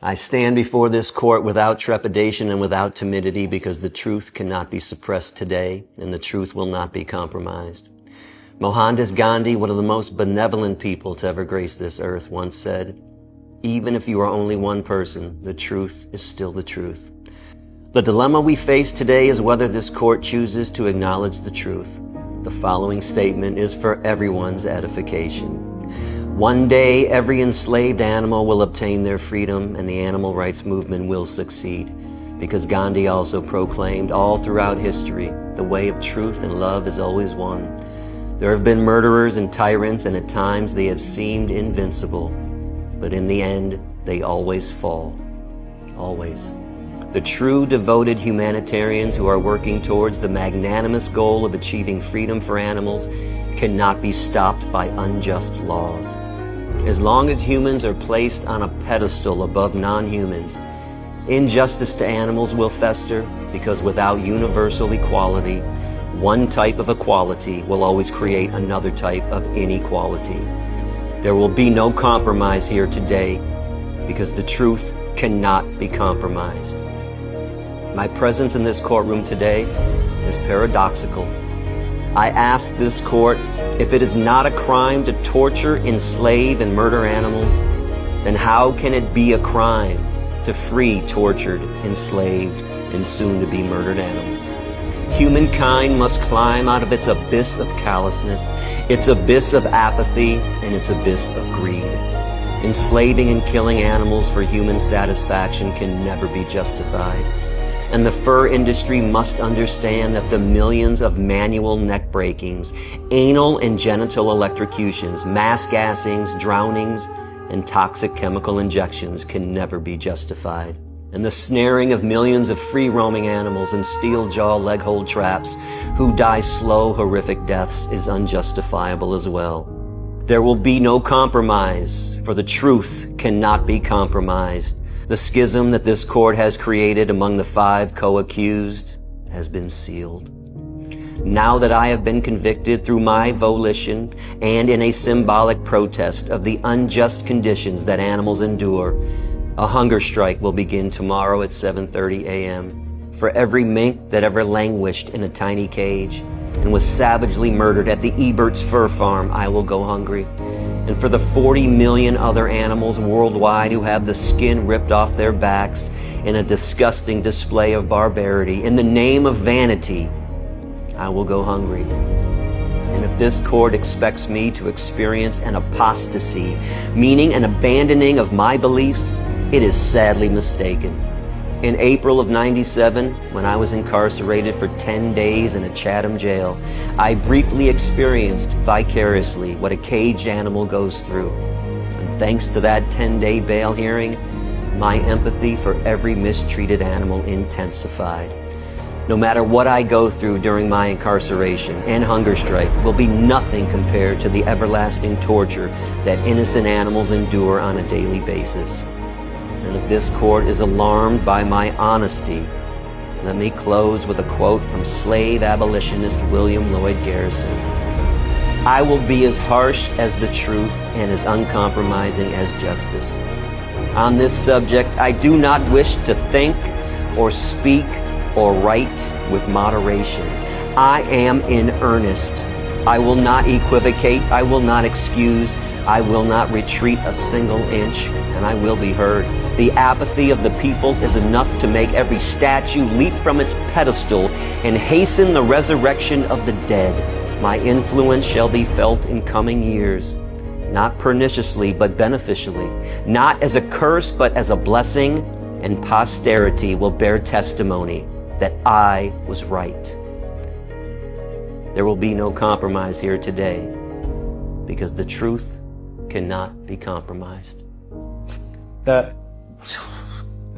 I stand before this court without trepidation and without timidity because the truth cannot be suppressed today and the truth will not be compromised. Mohandas Gandhi, one of the most benevolent people to ever grace this earth, once said, "Even if you are only one person, the truth is still the truth." The dilemma we face today is whether this court chooses to acknowledge the truth. The following statement is for everyone's edification. One day, every enslaved animal will obtain their freedom and the animal rights movement will succeed, because Gandhi also proclaimed all throughout history, the way of truth and love is always won. There have been murderers and tyrants, and at times they have seemed invincible, but in the end, they always fall. Always. The true devoted humanitarians who are working towards the magnanimous goal of achieving freedom for animals cannot be stopped by unjust laws. As long as humans are placed on a pedestal above non-humans, injustice to animals will fester, because without universal equality, one type of equality will always create another type of inequality. There will be no compromise here today, because the truth cannot be compromised. My presence in this courtroom today is paradoxical. I ask this court, if it is not a crime to torture, enslave, and murder animals, then how can it be a crime to free tortured, enslaved, and soon-to-be murdered animals? Humankind must climb out of its abyss of callousness, its abyss of apathy, and its abyss of greed. Enslaving and killing animals for human satisfaction can never be justified. And the fur industry must understand that the millions of manual neck breakings, anal and genital electrocutions, mass gassings, drownings, and toxic chemical injections can never be justified. And the snaring of millions of free-roaming animals in steel jaw leg hold traps who die slow, horrific deaths is unjustifiable as well. There will be no compromise, for the truth cannot be compromised. The schism that this court has created among the 5 co-accused has been sealed. Now that I have been convicted through my volition and in a symbolic protest of the unjust conditions that animals endure, a hunger strike will begin tomorrow at 7:30 a.m. For every mink that ever languished in a tiny cage and was savagely murdered at the Ebert's Fur Farm, I will go hungry. And for the 40 million other animals worldwide who have the skin ripped off their backs in a disgusting display of barbarity, in the name of vanity, I will go hungry. And if this court expects me to experience an apostasy, meaning an abandoning of my beliefs, it is sadly mistaken. In April of '97, when I was incarcerated for 10 days in a Chatham jail, I briefly experienced vicariously what a caged animal goes through. And thanks to that 10-day bail hearing, my empathy for every mistreated animal intensified. No matter what I go through during my incarceration and hunger strike will be nothing compared to the everlasting torture that innocent animals endure on a daily basis. And if this court is alarmed by my honesty, let me close with a quote from slave abolitionist William Lloyd Garrison. "I will be as harsh as the truth and as uncompromising as justice. On this subject, I do not wish to think or speak or write with moderation. I am in earnest. I will not equivocate. I will not excuse. I will not retreat a single inch, and I will be heard. The apathy of the people is enough to make every statue leap from its pedestal and hasten the resurrection of the dead. My influence shall be felt in coming years, not perniciously but beneficially, not as a curse but as a blessing, and posterity will bear testimony that I was right." There will be no compromise here today, because the truth cannot be compromised. That